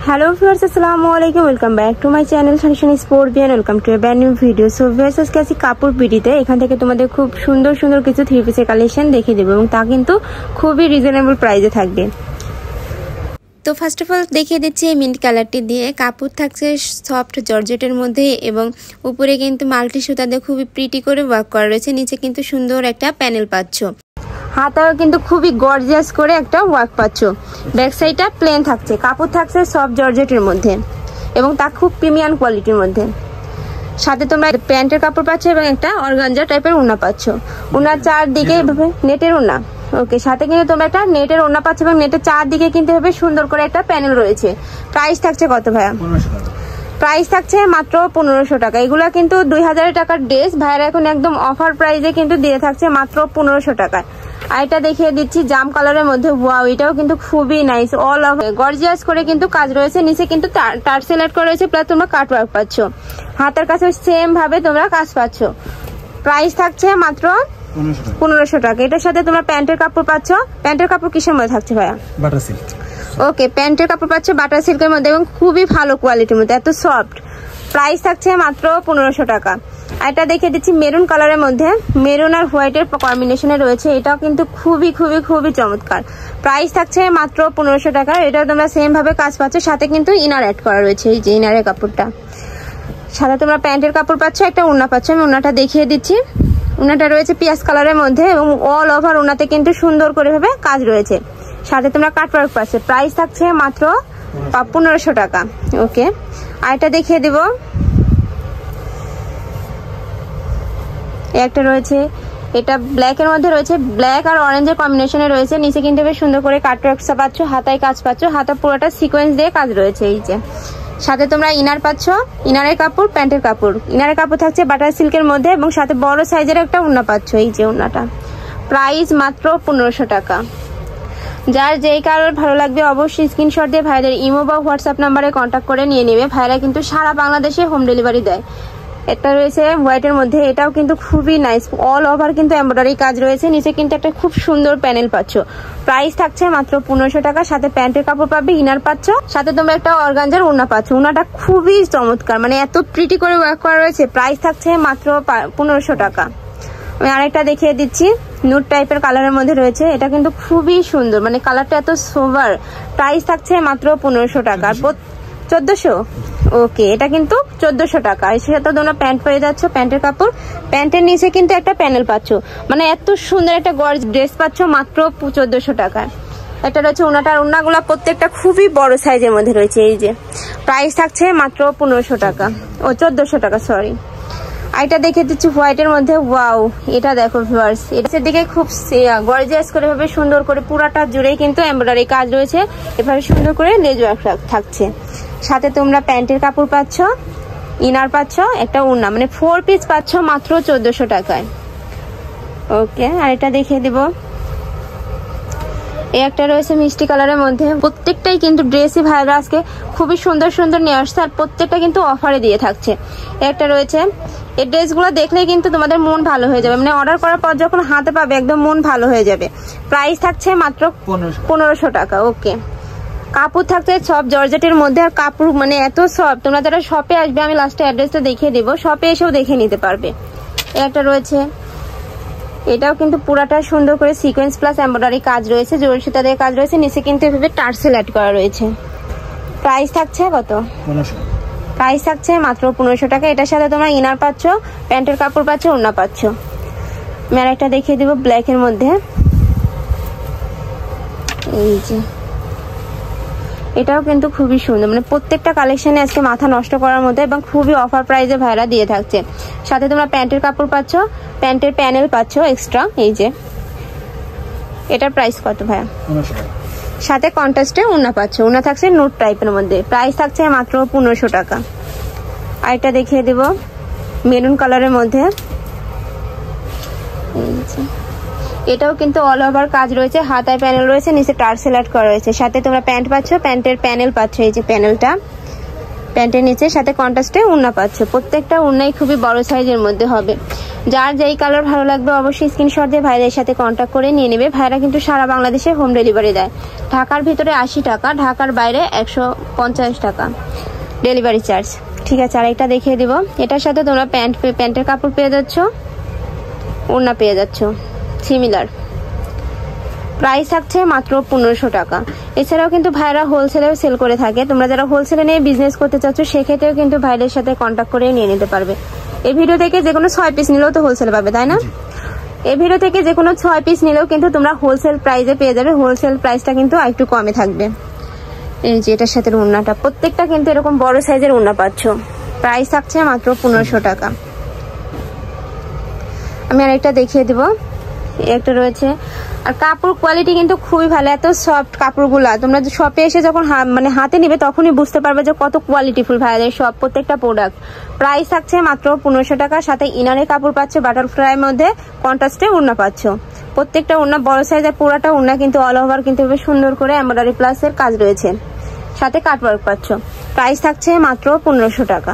Hello viewers, अस्सलाम वालेकुम। Welcome back to my channel sunshine sport video. Welcome to a brand new video. So viewers, আজকে আছি কাপড় বিডিতে। এখান থেকে তোমাদের খুব সুন্দর সুন্দর কিছু থ্রি পিসের কালেকশন দেখিয়ে দেবো এবং তা কিন্তু খুবই রিজনেবল প্রাইসে থাকবে। তো ফার্স্ট অফ অল দেখিয়ে দিচ্ছি মিন্ট কালারটি দিয়ে। কাপড় থাকছে সফট জর্জেটের মধ্যে এবং উপরে কিন্তু মাল্টি সুতা দিয়ে খুবই প্রিটি করে ওয়ার্ক করা রয়েছে। নিচে কিন্তু সুন্দর একটা প্যানেল পাচ্ছ। হাতাও কিন্তু খুবই গর্জিয়াস করে একটা ওয়ার্ক পাচ্ছ। ব্যাক সাইডটা প্লেন থাকছে। কাপড় থাকছে সফট জর্জেটের মধ্যে এবং তা খুব প্রিমিয়াম কোয়ালিটির মধ্যে। সাথে তোমরা প্যান্টের কাপড় পাচ্ছ এবং একটা অর্গানজা টাইপের ওড়না পাচ্ছ। ওড়নার চারদিকে এভাবে নেটের ওড়না। ওকে, সাথে কিন্তু তোমরা একটা নেটের ওড়না পাচ্ছ এবং নেটের চারদিকে কিন্তু এভাবে সুন্দর করে একটা প্যানেল রয়েছে। প্রাইস থাকছে কত ভাইয়া? প্রাইস থাকছে মাত্র 1500 টাকা। এগুলা কিন্তু 2000 টাকার ড্রেস। ভাইয়ারা এখন একদম অফার প্রাইসে কিন্তু দিয়ে থাকছে মাত্র 1500 টাকায়। আর এটা দেখিয়ে দিচ্ছি জাম কালারের মধ্যে। ওয়াও, এটাও কিন্তু খুবই নাইস। অল ওভার গর্জিয়াস করে কিন্তু কাজ রয়েছে। নিচে কিন্তু টার্সেল অ্যাড করা রয়েছে, প্লাস তোমরা কাট ওয়ার্ক পাচ্ছ। হাতের কাছে সেম ভাবে তোমরা কাজ পাচ্ছ। প্রাইস থাকছে মাত্র 1500 টাকা। এটার সাথে তোমরা প্যান্টের কাপড় পাচ্ছ। প্যান্টের কাপড় কিসের মধ্যে থাকছে ভাইয়া? Butter silk. ওকে, প্যান্টের কাপড় পাচ্ছ বাটার সিল্কের মধ্যে এবং খুবই ভালো কোয়ালিটির মধ্যে, এত সফট। প্রাইস থাকছে মাত্র 1500 টাকা। এটা দেখিয়ে দিচ্ছি মেরুন কালারের মধ্যে। মেরুন আর হোয়াইটের কম্বিনেশনে রয়েছে। এটাও কিন্তু খুবই খুবই খুবই চমৎকার। প্রাইস থাকছে মাত্র 1500 টাকা। এটাও তোমরা সেম ভাবে কাজ পাচ্ছ। সাথে কিন্তু ইনার অ্যাড করা রয়েছে, এই যে ইনারের কাপড়টা। সাথে তোমরা প্যান্টের কাপড় পাচ্ছ, একটা ওড়না পাচ্ছ। আমি ওড়নাটা দেখিয়ে দিচ্ছি। ওড়নাটা রয়েছে পিয়াজ কালারের মধ্যে এবং অল ওভার ওড়নাতে কিন্তু সুন্দর করে ভাবে কাজ রয়েছে। সাথে তোমরা কাট ওয়ার্ক পাচ্ছ। প্রাইস থাকছে মাত্র 1500 টাকা। ওকে, আর এটা দেখিয়ে দিব। একটা রয়েছে, এটা ব্ল্যাকের মধ্যে রয়েছে। ব্ল্যাক আর অরেঞ্জের কম্বিনেশনে রয়েছে। নিচে কিন্তু বেশ সুন্দর করে কাট ওয়ার্ক পাচ্ছ। হাতায় কাজ পাচ্ছ। হাতা পুরোটা সিকোয়েন্স দিয়ে কাজ রয়েছে, এই যে। সাথে তোমরা ইনার পাচ্ছ, ইনারের কাপড়, প্যান্টের কাপড়। ইনারের কাপড় থাকছে বাটার সিল্কের মধ্যে এবং সাথে বড় সাইজের একটা ওড়না পাচ্ছ, এই যে ওড়নাটা। প্রাইস মাত্র 1500 টাকা। যার যেই কারোর ভালো লাগবে অবশ্যই স্ক্রিনশট দিয়ে ভাইদের ইমো বা হোয়াটসঅ্যাপ নাম্বারে কন্ট্যাক্ট করে নিয়ে নেবে। ভাইরা কিন্তু সারা বাংলাদেশে হোম ডেলিভারি দেয়। এটা রয়েছে হোয়াইটের মধ্যে। এটাও কিন্তু খুবই নাইস। অল ওভার কিন্তু এমব্রয়ডারি কাজ রয়েছে। নিচে কিন্তু একটা খুব সুন্দর প্যানেল পাচ্ছ। প্রাইস থাকছে মাত্র 1500 টাকা। সাথে প্যান্টের কাপড় পাবে, ইনার পাচ্ছ। সাথে তোমরা একটা অর্গানজার ওড়না পাচ্ছ। ওড়নাটা খুবই চমৎকার, মানে এত প্রিটি করে ওয়ার্ক করা রয়েছে। প্রাইস থাকছে মাত্র 1500 টাকা। আমি আরেকটা দেখিয়ে দিচ্ছি, নুড টাইপের কালারের মধ্যে রয়েছে। এটা কিন্তু খুবই সুন্দর, মানে কালারটা এত সোভার। প্রাইস থাকছে মাত্র 1500 টাকা। 1400। ওকে, এটা কিন্তু 1400 টাকা। এর সাথে তোমরা প্যান্ট পেয়ে যাচ্ছ, প্যান্টের কাপড়। প্যান্টের নিচে কিন্তু একটা প্যানেল পাচ্ছ। মানে এত সুন্দর একটা গর্জ ড্রেস পাচ্ছ মাত্র 1400 টাকায়। এটা রয়েছে ওনাটার। ওনাগুলা প্রত্যেকটা খুবই বড় সাইজের মধ্যে রয়েছে, এই যে। প্রাইস থাকছে মাত্র 1500 টাকা। ও 1400 টাকা, সরি। এটা দেখে দিচ্ছি হোয়াইটের মধ্যে। ওয়াও, এটা দেখো ভিউয়ার্স, এটার দিকে খুব গর্জিয়াস করে ভাবে সুন্দর করে পুরাটা জুড়েই কিন্তু এমব্রয়ডারি কাজ রয়েছে। এভাবে সুন্দর করে লেজ ওয়ার্ক থাকছে। সাথে তোমরা প্যান্টের কাপড় পাচ্ছ, ইনার পাচ্ছ, একটা ওড়না, মানে 4 পিস পাচ্ছ মাত্র 1400 টাকায়। ওকে, আর এটা দেখিয়ে দিব। এই একটা রয়েছে মিষ্টি কালারের মধ্যে। প্রত্যেকটাই কিন্তু ড্রেসই ভাইরা আজকে খুবই সুন্দর সুন্দর নিয়ে আসছে আর প্রত্যেকটা কিন্তু অফারে দিয়ে থাকছে। একটা রয়েছে, এই ড্রেসগুলো দেখলেই কিন্তু তোমাদের মন ভালো হয়ে যাবে, মানে অর্ডার করার পর যখন হাতে পাবে একদম মন ভালো হয়ে যাবে। প্রাইস থাকছে মাত্র 1500 টাকা। ওকে, কাপড় থাকছে সব জর্জেটের মধ্যে আর কাপড় মানে এত সফট। তোমরা যারা শপে আসবে, আমি লাস্টে অ্যাড্রেসটা দেখিয়ে দেবো, শপে এসেও দেখে নিতে পারবে। একটা রয়েছে, এটাও কিন্তু পুরাটা সুন্দর করে সিকোয়েন্স প্লাস এমব্রয়ডারি কাজ রয়েছে, জরি সুতা দিয়ে কাজ রয়েছে। নিচে কিন্তু এভাবে টার্সেল অ্যাড করা রয়েছে। প্রাইস থাকছে কত? 1500। প্রাইস থাকছে মাত্র 1500 টাকা। এটার সাথে তোমরা ইনার পাচ্ছ, প্যান্টের কাপড় পাচ্ছ, ওড়না পাচ্ছ। আমি আরেকটা দেখিয়ে দিব ব্ল্যাকের মধ্যে, এই যে। এটাও কিন্তু খুবই সুন্দর, মানে প্রত্যেকটা কালেকশনে আজকে মাথা নষ্ট করার মধ্যে এবং খুবই অফার প্রাইসে ভাইরা দিয়ে থাকছে। সাথে তোমরা প্যান্টের কাপড় পাচ্ছ, প্যান্টের প্যানেল পাচ্ছ এক্সট্রা, এই যে। এটার প্রাইস কত ভাইয়া? 1500 টাকা। সাথে কন্ট্রাস্টে ওড়না পাচ্ছ। ওড়না থাকছে নোট টাইপের মধ্যে। প্রাইস থাকছে মাত্র 1500 টাকা। আর এটা দেখিয়ে দেব মেরুন কালারের মধ্যে, এই যে। এটাও কিন্তু অল ওভার কাজ রয়েছে। হাতায় প্যানেল রয়েছে, নিচে টার্সেল অ্যাড করা রয়েছে। সাথে তোমরা প্যান্ট পাচ্ছ, প্যান্টের প্যানেল পাচ্ছ, এই যে প্যানেলটা। প্যান্টের নিচে, সাথে কন্ট্রাস্টে ওড়না পাচ্ছ। প্রত্যেকটা ওড়নাই খুবই বড় সাইজের মধ্যে হবে। যার যেই কালার ভালো লাগবে অবশ্যই স্ক্রিনশট দিয়ে ভাইদের সাথে কন্ট্যাক্ট করে নিয়ে নেবে। ভাইরা কিন্তু সারা বাংলাদেশে হোম ডেলিভারি দেয়। ঢাকার ভিতরে 80 টাকা, ঢাকার বাইরে 150 টাকা ডেলিভারি চার্জ। ঠিক আছে, আরেকটা দেখিয়ে দিব। এটার সাথে তোমরা প্যান্টের কাপড় পেয়ে যাচ্ছ, ওড়না পেয়ে যাচ্ছ সিমিলার। প্রাইস থাকছে মাত্র 1500 টাকা। এছাড়াও কিন্তু ভাইরা হোলসেলেও সেল করে থাকে। তোমরা যারা হোলসেলে নিয়ে বিজনেস করতে চাচ্ছ সেক্ষেত্রেও কিন্তু ভাইদের সাথে কন্ট্যাক্ট করে নিয়ে নিতে পারবে। এই ভিডিও থেকে যে কোনো 6 পিস নিলেও তো হোলসেল পাবে, তাই না? এই ভিডিও থেকে যে কোনো 6 পিস নিলেও কিন্তু তোমরা হোলসেল প্রাইসে পেয়ে যাবে। হোলসেল প্রাইসটা কিন্তু একটু কমে থাকবে। এই যে এটার সাথে ওড়নাটা, প্রত্যেকটা কিন্তু এরকম বড় সাইজের ওড়না পাচ্ছ। প্রাইস থাকছে মাত্র 1500 টাকা। আমি আরেকটা দেখিয়ে দিব। একটা রয়েছে, আর কাপড় কোয়ালিটি কিন্তু খুবই ভালো, এত সফট কাপড়গুলা। তোমরা শপে এসে যখন মানে হাতে নিবে তখনই বুঝতে পারবে যে কত কোয়ালিটিফুল ভাইদের সব প্রত্যেকটা প্রোডাক্ট। প্রাইস থাকছে মাত্র 1500 টাকা। সাথে ইনারের কাপড় পাচ্ছ, বাটারফ্লাইয়ের মধ্যে কন্ট্রাস্টে ওড়না পাচ্ছ। প্রত্যেকটা ওড়না বড় সাইজের, পুরাটা ওড়না কিন্তু অল ওভার কিন্তু সুন্দর করে এমব্রয়ডারি প্লাসের কাজ রয়েছে, সাথে কাটওয়ার্ক পাচ্ছ। প্রাইস থাকছে মাত্র 1500 টাকা।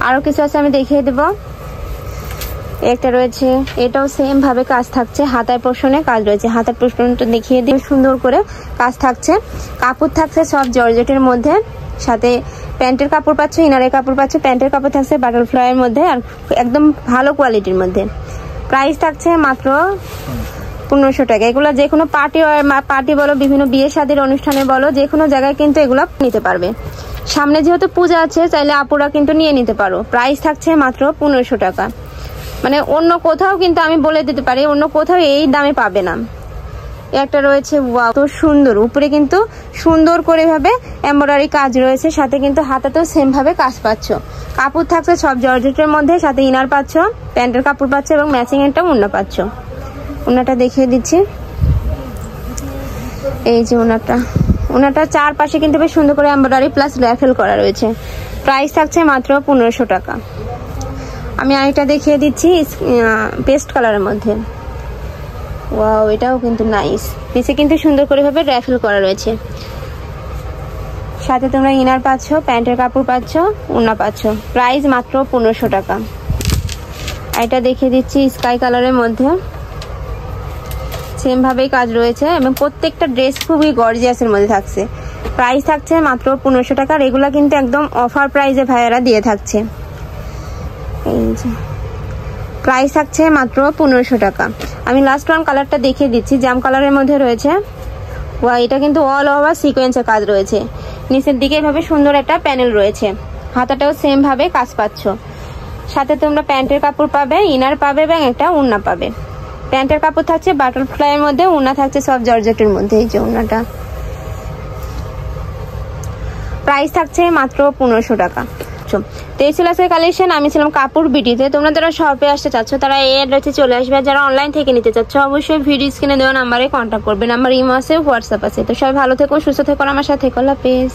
আরো কিছু আছে, আমি দেখিয়ে দেবো। একটা রয়েছে, এটাও সেম ভাবে কাজ থাকছে, হাতার পোর্শনে কাজ রয়েছে। হাতার পোর্শনটা দেখিয়ে দিই, সুন্দর করে কাজ থাকছে। কাপড় থাকছে সব জর্জেটের মধ্যে, সাথে প্যান্টের কাপড় পাচ্ছ, ইনারের কাপড় পাচ্ছ। প্যান্টের কাপড় থাকছে বাটারফ্লাইয়ের মধ্যে, আর একদম ভালো কোয়ালিটির মধ্যে। প্রাইস থাকছে মাত্র 1500 টাকা। এগুলো যে কোনো পার্টি বলো, বিভিন্ন বিয়ে শাদীর অনুষ্ঠানে বলো, যে কোনো জায়গায় কিন্তু এগুলো নিতে পারবে। সামনে যেহেতু পূজা আছে, চাইলে আপুরা কিন্তু নিয়ে নিতে পারো। প্রাইস থাকছে মাত্র 1500 টাকা। মানে অন্য কোথাও কিন্তু আমি বলে দিতে পারি, অন্য কোথাও এই দামে পাবে না। একটা রয়েছে, ওয়াও, তো সুন্দর। উপরে কিন্তু সুন্দর করে ভাবে এমব্রয়ডারি কাজ রয়েছে, সাথে কিন্তু হাতাতেও সেম ভাবে কাজ পাচ্ছ। কাপড় থাকছে সব জর্জেটের মধ্যে, সাথে ইনার পাচ্ছ, প্যান্টের কাপড় পাচ্ছ এবং ম্যাচিং একটা ওড়না পাচ্ছ। ওড়নাটা দেখিয়ে দিচ্ছি। এই যে ওড়নাটা চারপাশে কিন্তু বেশ সুন্দর করে এমব্রয়ডারি প্লাস র্যাফেল করা রয়েছে। প্রাইস থাকছে মাত্র 1500 টাকা। আমি আরেকটা দেখিয়ে দিচ্ছি পেস্ট কালারের মধ্যে। ওয়াও, এটাও কিন্তু নাইস। নিচে কিন্তু সুন্দর করে ভাবে র্যাফেল করা রয়েছে, সাথে তোমরা ইনার পাচ্ছ, প্যান্টের কাপড় পাচ্ছ, ওড়না পাচ্ছ। প্রাইস মাত্র 1500 টাকা। এটা দেখিয়ে দিচ্ছি স্কাই কালারের মধ্যে, সেম ভাবেই কাজ রয়েছে এবং প্রত্যেকটা ড্রেস খুবই গর্জিয়াসের মধ্যে থাকছে। প্রাইস থাকছে মাত্র 1500 টাকা। এগুলা কিন্তু একদম অফার প্রাইসে ভাইয়ারা দিয়ে থাকছে। এই যে প্রাইস থাকছে মাত্র 1500 টাকা। আমি লাস্ট ওয়ান কালারটা দেখিয়ে দিচ্ছি, জাম কালারের মধ্যে রয়েছে। ওয়া, এটা কিন্তু অল ওভার সিকোয়েন্সের কাজ রয়েছে। নিচের দিকে এভাবে সুন্দর একটা প্যানেল রয়েছে, হাতাটাও সেম ভাবে কাজ পাচ্ছ। সাথে তোমরা প্যান্টের কাপড় পাবে, ইনার পাবে এবং একটা ওড়না পাবে। প্যান্টের কাপড় থাকছে বাটারফ্লাইয়ের মধ্যে, ওড়না থাকছে সব জর্জেটের মধ্যে। এই যে ওড়নাটা, প্রাইস থাকছে মাত্র 1500 টাকা। তো এই ছিল আজকের কালেকশন। আমি ছিলাম কাপড় বিটিতে। তোমরা যারা শপে আসতে চাচ্ছ তারা এই অ্যাড্রেসে চলে আসবে। যারা অনলাইন থেকে নিতে চাচ্ছ অবশ্যই ভিডিও স্ক্রিনে দেওয়া নাম্বারে কন্ট্যাক্ট করবে। নাম্বার ইমো আছে, হোয়াটসঅ্যাপ আছে। তো সবাই ভালো থেকো, সুস্থ থেকো, আমার সাথে থেকো। আল্লাহ হাফেজ।